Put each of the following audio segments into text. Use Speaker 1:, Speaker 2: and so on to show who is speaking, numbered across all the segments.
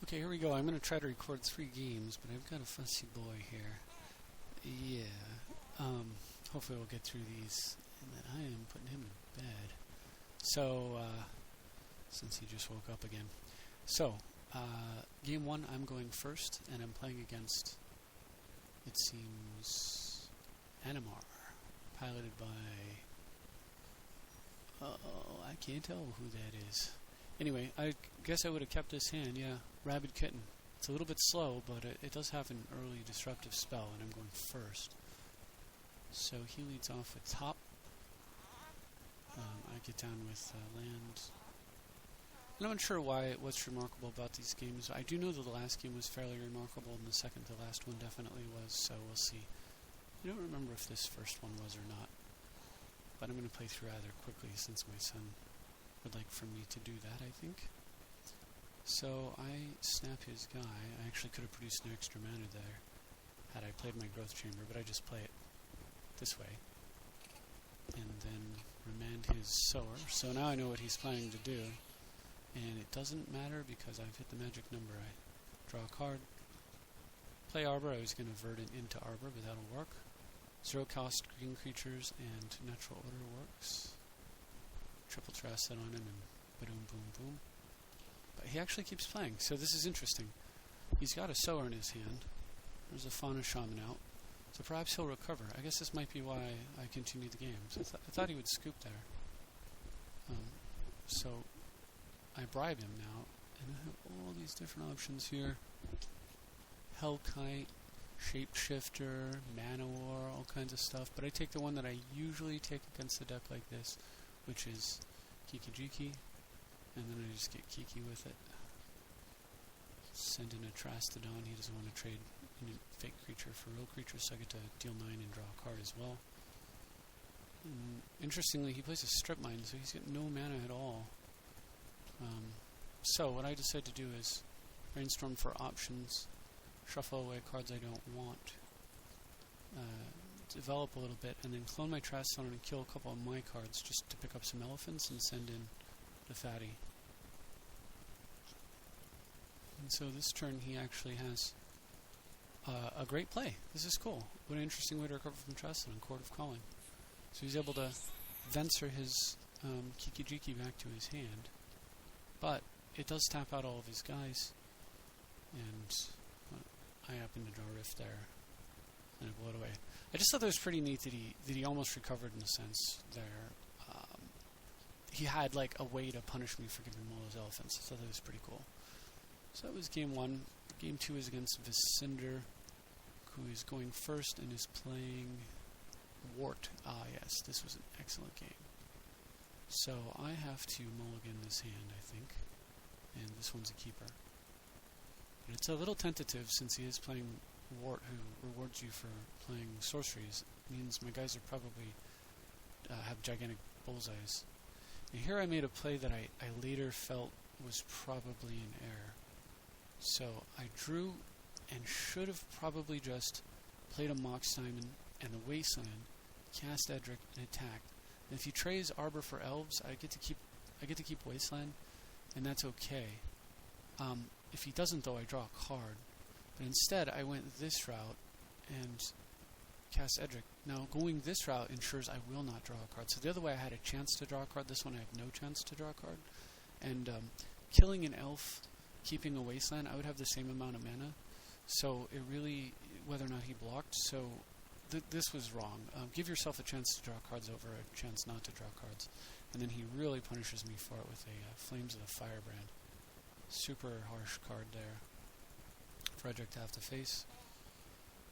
Speaker 1: Okay, here we go. I'm going to try to record 3 games, but I've got a fussy boy here. Yeah. Hopefully we'll get through these. And then I am putting him to bed. So, since he just woke up again. So, game 1, I'm going first, and I'm playing against, it seems, Animar, piloted by... Oh, I can't tell who that is. Anyway, I guess I would have kept this hand, yeah. Rabid Kitten. It's a little bit slow, but it does have an early disruptive spell, and I'm going first. So he leads off with top. I get down with land. And I'm not sure what's remarkable about these games. I do know that the last game was fairly remarkable, and the second to last one definitely was, so we'll see. I don't remember if this first one was or not. But I'm going to play through rather quickly since my son would like for me to do that, I think. So I snap his guy. I actually could have produced an extra mana there had I played my growth chamber, but I just play it this way. And then remand his sower. So now I know what he's planning to do. And it doesn't matter because I've hit the magic number. I draw a card. Play Arbor. I was going to vert it into Arbor, but that'll work. 0 cost green creatures and natural order works. Triple Trasset on him and boom, boom, boom. But he actually keeps playing, so this is interesting. He's got a sower in his hand. There's a Fauna Shaman out. So perhaps he'll recover. I guess this might be why I continue the game. So I thought he would scoop there. So I bribe him now, and I have all these different options here. Hellkite, Shapeshifter, Manowar, all kinds of stuff. But I take the one that I usually take against the deck like this, which is Kiki-Jiki, and then I just get Kiki with it. Send in a Trastodon. He doesn't want to trade a fake creature for real creatures, so I get to deal 9 and draw a card as well. Interestingly, he plays a Strip Mine, so he's got no mana at all. So what I decide to do is brainstorm for options, shuffle away cards I don't want, develop a little bit, and then clone my Trastodon and kill a couple of my cards just to pick up some elephants and send in the fatty. And so this turn he actually has a great play. This is cool. What an interesting way to recover from Trastodon, Court of Calling. So he's able to Venser his Kiki-Jiki back to his hand, but it does tap out all of his guys, and I happen to draw Rift there, and I blow it away. I just thought that was pretty neat that he almost recovered in a sense there. He had like a way to punish me for giving him all those elephants. I thought that was pretty cool. So that was game 1. Game 2 is against Vicinder, who is going first and is playing Wart. Ah yes, this was an excellent game. So I have to mulligan this hand, I think, and this one's a keeper. And it's a little tentative since he is playing Wart, who rewards you for playing sorceries. It means my guys are probably have gigantic bullseyes. And here I made a play that I later felt was probably an error. So I drew and should have probably just played a Mox Diamond and the Wasteland, cast Edric and attacked. And if he trades Arbor for Elves, I get to keep Wasteland, and that's okay. If he doesn't, though, I draw a card. But instead, I went this route and cast Edric. Now, going this route ensures I will not draw a card. So the other way I had a chance to draw a card, this one I have no chance to draw a card. And killing an elf, keeping a Wasteland, I would have the same amount of mana. So it really, whether or not he blocked, so this was wrong. Give yourself a chance to draw cards over a chance not to draw cards. And then he really punishes me for it with a Flames of the Firebrand. Super harsh card there for Edric to have to face.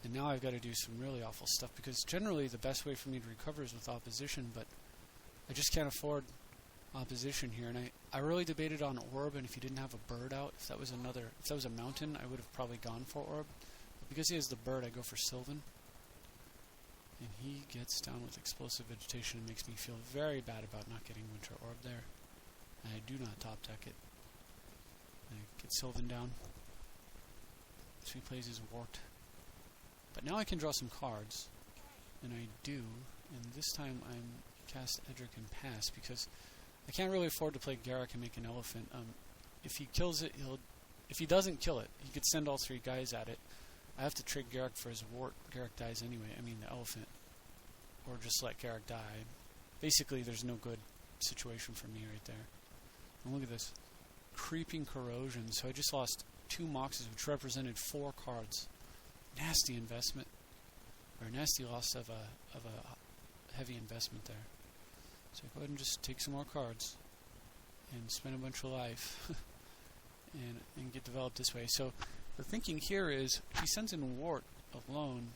Speaker 1: And now I've got to do some really awful stuff, because generally the best way for me to recover is with opposition, but I just can't afford opposition here. And I really debated on Orb, and if he didn't have a bird out, if that was a mountain, I would have probably gone for Orb. But because he has the bird, I go for Sylvan. And he gets down with Explosive Vegetation and makes me feel very bad about not getting Winter Orb there. And I do not top deck it. I get Sylvan down. So he plays his Wart. But now I can draw some cards, and I do, and this time I'm cast Edric and pass, because I can't really afford to play Garruk and make an elephant. If he kills it, he'll If he doesn't kill it, he could send all 3 guys at it. I have to trade Garrick for his wart. Garrick dies anyway. I mean, the elephant. Or just let Garrick die. Basically, there's no good situation for me right there. And look at this. Creeping corrosion. So I just lost 2 moxes, which represented 4 cards. Nasty investment. Or a nasty loss of a heavy investment there. So go ahead and just take some more cards. And spend a bunch of life. and get developed this way. So the thinking here is, if he sends in Wart alone,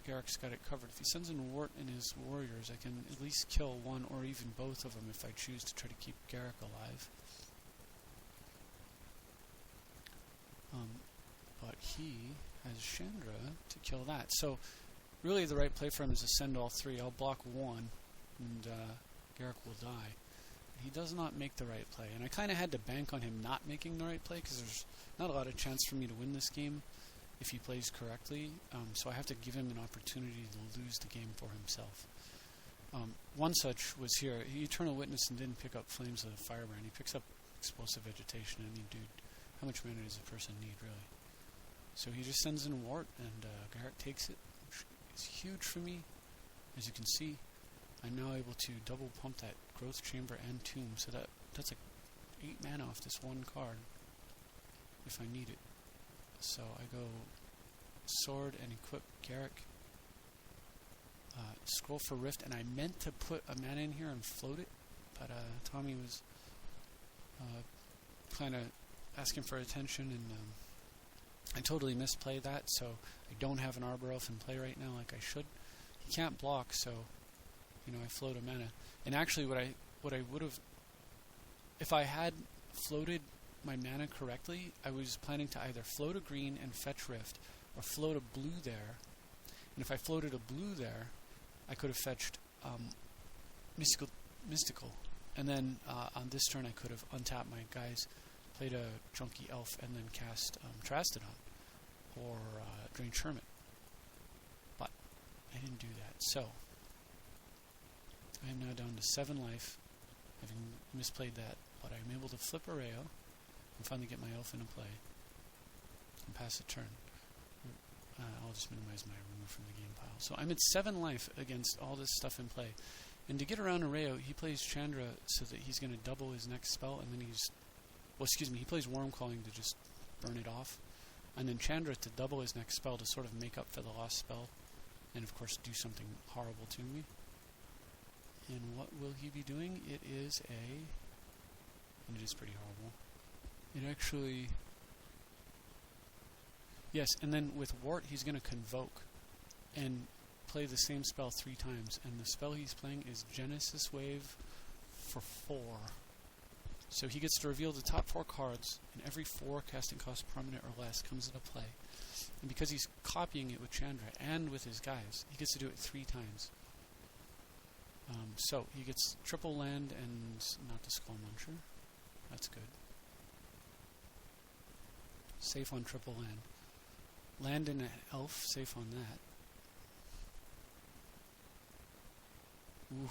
Speaker 1: Garrick's got it covered. If he sends in Wart and his warriors, I can at least kill one or even both of them if I choose to try to keep Garrick alive. But he has Chandra to kill that. So really the right play for him is to send all 3. I'll block 1, and Garrick will die. He does not make the right play, and I kind of had to bank on him not making the right play because there's not a lot of chance for me to win this game if he plays correctly, so I have to give him an opportunity to lose the game for himself. One such was here. He Eternal Witness and didn't pick up Flames of the Firebrand. He picks up Explosive Vegetation, and dude, how much mana does a person need, really? So he just sends in Wart, and Garrick takes it, which is huge for me. As you can see, I'm now able to double pump that Growth Chamber and Tomb, so that's like 8 mana off this 1 card if I need it. So I go Sword and equip Garrick, scroll for Rift, and I meant to put a mana in here and float it, but Tommy was kind of asking for attention, and I totally misplayed that, so I don't have an Arbor Elf in play right now like I should. He can't block, so I float a mana. And actually what I would have, if I had floated my mana correctly, I was planning to either float a green and fetch Rift, or float a blue there. And if I floated a blue there, I could have fetched Mystical. And then on this turn I could have untapped my guys, played a Junkie Elf, and then cast Trastodon, or Drained Hermit. But I didn't do that, so I am now down to 7 life, having misplayed that, but I'm able to flip Areo and finally get my elf into play and pass a turn. I'll just minimize my remove from the game pile. So I'm at 7 life against all this stuff in play. And to get around Areo, he plays Chandra so that he's going to double his next spell, and then he plays Wormcalling to just burn it off. And then Chandra to double his next spell to sort of make up for the lost spell, and of course do something horrible to me. And what will he be doing? It is pretty horrible. It actually, yes, and then with Wart he's going to Convoke and play the same spell 3 times, and the spell he's playing is Genesis Wave for 4. So he gets to reveal the top 4 cards, and every 4 casting cost permanent or less comes into play. And because he's copying it with Chandra and with his guys, he gets to do it 3 times. So he gets triple land and not the Skull Muncher. That's good. Safe on triple land. Land and an elf, safe on that.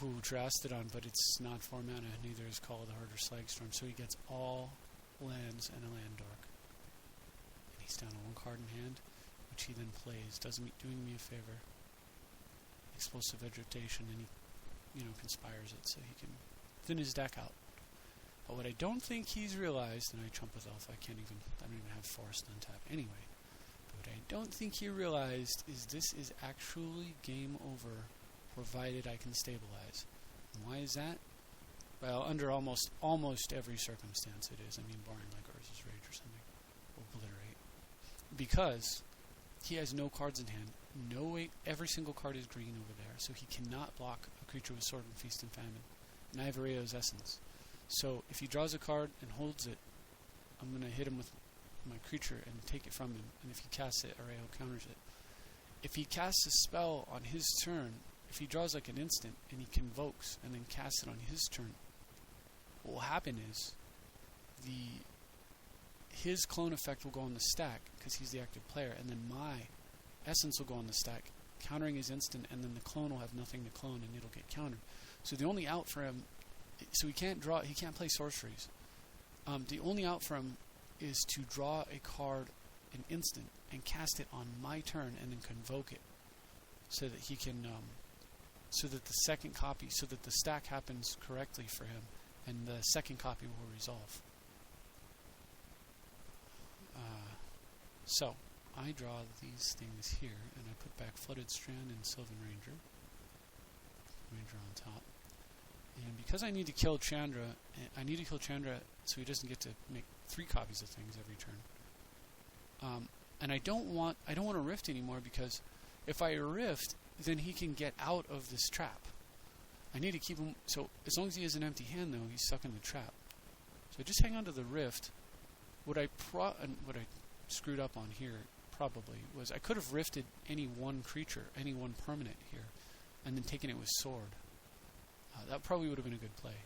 Speaker 1: Ooh, Trastodon, but it's not 4 mana. Neither is Call of the Heart or Slagstorm. So he gets all lands and a land dork. And he's down to 1 card in hand, which he then plays, doing me a favor. Explosive Vegetation, and he conspires it so he can thin his deck out. But what I don't think he's realized, and I chump with Elf, I don't even have Forest untap anyway. But what I don't think he realized is this is actually game over, provided I can stabilize. And why is that? Well, under almost every circumstance it is. I mean, barring like Urza's Rage or something. Obliterate. Because he has no cards in hand. Every single card is green over there, so he cannot block a creature with Sword and Feast and Famine. And I have Areo's Essence. So if he draws a card and holds it, I'm going to hit him with my creature and take it from him. And if he casts it, Areo counters it. If he casts a spell on his turn, if he draws like an instant and he Convokes and then casts it on his turn, what will happen is his clone effect will go on the stack because he's the active player, and then my Essence will go on the stack, countering his instant, and then the clone will have nothing to clone and it'll get countered. So the only out for him, so he can't play sorceries. The only out for him is to draw a card an instant and cast it on my turn and then convoke it, so that he can, so that the second copy, so that the stack happens correctly for him, and the second copy will resolve. So I draw these things here, and I put back Flooded Strand and Sylvan Ranger on top. And because I need to kill Chandra, so he doesn't get to make 3 copies of things every turn. And I don't want to rift anymore, because if I rift, then he can get out of this trap. I need to keep him, so as long as he has an empty hand, though, he's stuck in the trap. So just hang on to the rift. What I screwed up on here, probably, was I could have rifted any one creature, any one permanent here, and then taken it with sword. That probably would have been a good play.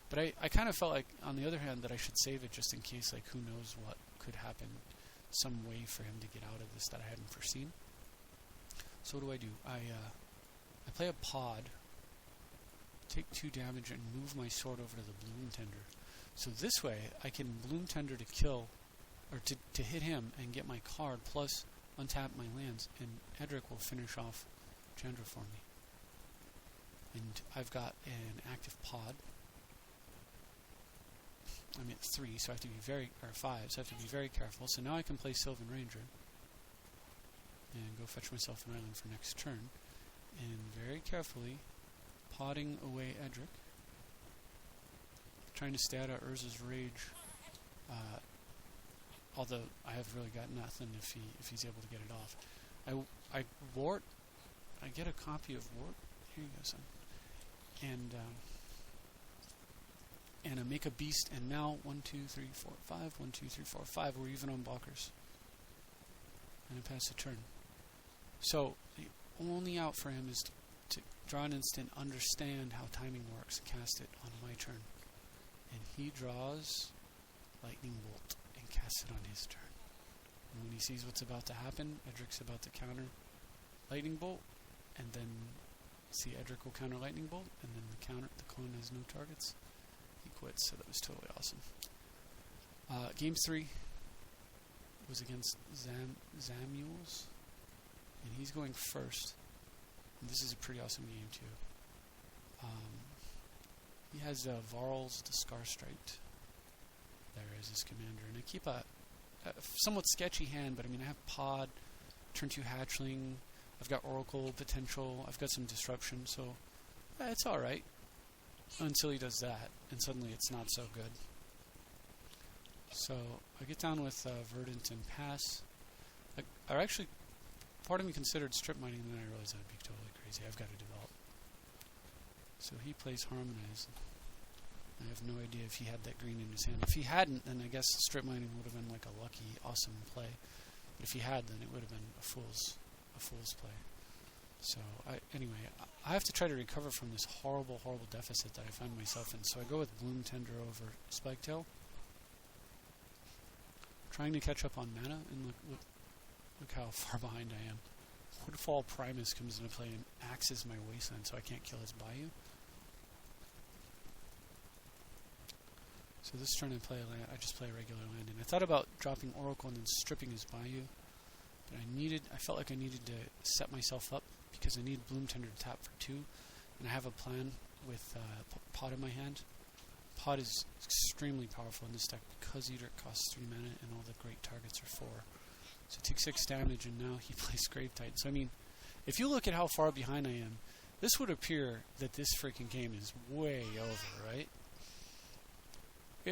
Speaker 1: But I kind of felt like, on the other hand, that I should save it just in case, like, who knows what could happen, some way for him to get out of this that I hadn't foreseen. So what do? I play a pod, take 2 damage, and move my sword over to the Bloom Tender. So this way, I can Bloom Tender to kill, or to hit him and get my card, plus untap my lands, and Edric will finish off Chandra for me. And I've got an active pod. I'm at 3, so I have to be 5, so I have to be very careful. So now I can play Sylvan Ranger and go fetch myself an island for next turn, and very carefully podding away Edric, trying to stay out of Urza's Rage. Although I have really got nothing if he's able to get it off. I wart. I get a copy of Wart. Here you go, son. And I make a beast, and now 1, 2, 3, 4, 5. 1, 2, 3, 4, 5. We're even on blockers. And I pass the turn. So the only out for him is to draw an instant, understand how timing works, cast it on my turn. And he draws Lightning Bolt and casts it on his turn. And when he sees what's about to happen, Edric's about to counter Lightning Bolt, and then see Edric will counter Lightning Bolt, and then the clone has no targets. He quits, so that was totally awesome. Game 3 was against Zamuels, and he's going first. And this is a pretty awesome game too. He has Varl's the Scarstriped there as his commander, and I keep a somewhat sketchy hand, but I mean I have Pod, turn 2 Hatchling, I've got Oracle potential, I've got some disruption, so it's alright. Until he does that, and suddenly it's not so good. So I get down with Verdant and pass. I actually, part of me considered strip mining, and then I realized that'd be totally crazy. I've got to develop. So he plays Harmonize. I have no idea if he had that green in his hand. If he hadn't, then I guess strip mining would have been like a lucky, awesome play. But if he had, then it would have been a fool's play. So anyway, I have to try to recover from this horrible, horrible deficit that I find myself in. So I go with Bloom Tender over Spiketail, trying to catch up on mana, and look how far behind I am. Woodfall Primus comes into play and axes my Wasteland, so I can't kill his Bayou. So this turn I just play a regular land, and I thought about dropping Oracle and then stripping his Bayou, but I felt like I needed to set myself up because I need Bloom Tender to tap for 2, and I have a plan with Pod in my hand. Pod is extremely powerful in this deck because Edric costs 3 mana and all the great targets are 4. So take 6 damage, and now he plays Grave Titan. So I mean, if you look at how far behind I am, this would appear that this freaking game is way over, right?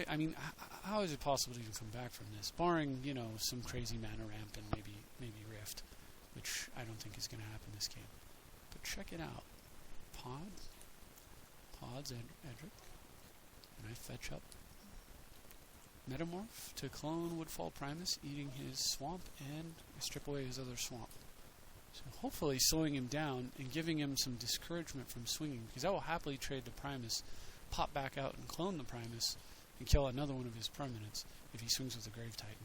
Speaker 1: I mean, how is it possible to even come back from this? Barring, some crazy mana ramp and maybe Rift, which I don't think is going to happen this game. But check it out. Pods, Edric. And I fetch up Metamorph to clone Woodfall Primus, eating his swamp, and I strip away his other swamp. So hopefully slowing him down and giving him some discouragement from swinging, because I will happily trade the Primus, pop back out and clone the Primus, and kill another one of his permanents if he swings with the Grave Titan.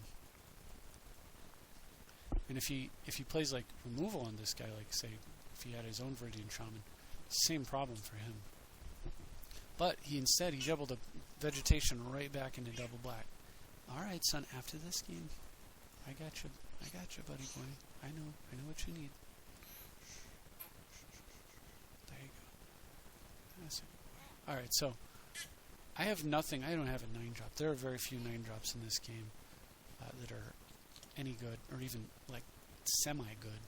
Speaker 1: And if he plays like removal on this guy, like say if he had his own Viridian Shaman, same problem for him. But he's able to vegetation right back into double black. Alright, son, after this game, I got you, buddy boy. I know what you need. There you go. That's it. Alright, so, I have nothing, I don't have a 9-drop. There are very few 9-drops in this game that are any good, or even, like, semi-good.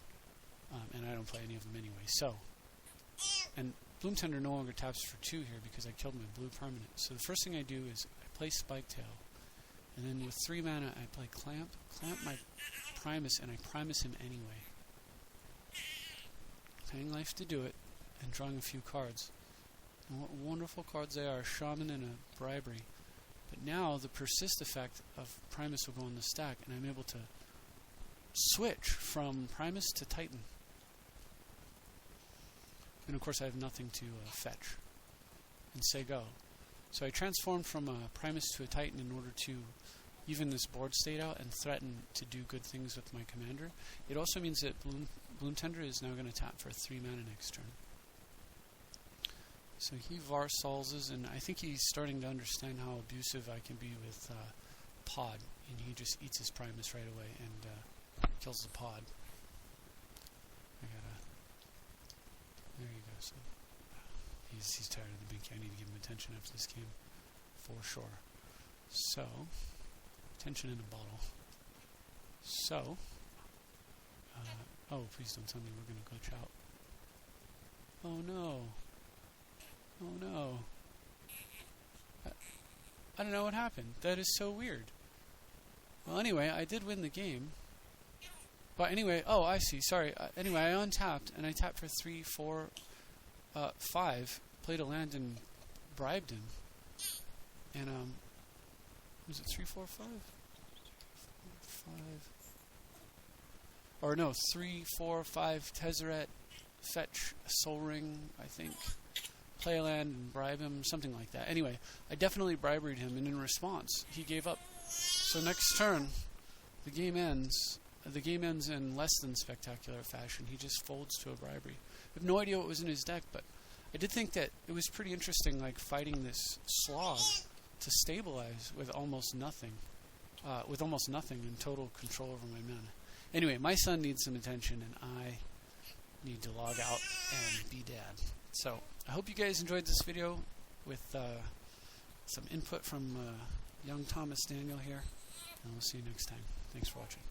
Speaker 1: And I don't play any of them anyway, so. And Bloom Tender no longer taps for 2 here because I killed my blue permanent. So the first thing I do is I play Spike Tail. And then with 3 mana I play Clamp my Primus, and I Primus him anyway. Paying life to do it, and drawing a few cards. And what wonderful cards they are, Shaman and a Bribery. But now the persist effect of Primus will go on the stack, and I'm able to switch from Primus to Titan. And of course I have nothing to fetch and say go. So I transformed from a Primus to a Titan in order to even this board state out and threaten to do good things with my commander. It also means that Bloom Tender is now going to tap for 3 mana next turn. So he Varsolzes, and I think he's starting to understand how abusive I can be with Pod, and he just eats his Primus right away and kills the Pod. There you go. So he's tired of the binky. I need to give him attention after this game, for sure. So, attention in a bottle. So, oh, please don't tell me we're going to glitch out. Oh no. Oh no. I don't know what happened. That is so weird. Well, anyway, I did win the game. But anyway, oh, I see. Sorry. Anyway, I untapped, and I tapped for 3, 4, 5. Played a land and bribed him. And, was it 3, 4, 5? 5. Or no, 3, 4, 5, Tezzeret, fetch a Soul Ring, I think. Play a land and bribe him, something like that. Anyway, I definitely briberied him, and in response, he gave up. So next turn, the game ends. The game ends in less than spectacular fashion. He just folds to a bribery. I have no idea what was in his deck, but I did think that it was pretty interesting, like fighting this slog to stabilize with almost nothing. And total control over my mana. Anyway, my son needs some attention, and I need to log out and be dad. So, I hope you guys enjoyed this video with some input from young Thomas Daniel here, and we'll see you next time. Thanks for watching.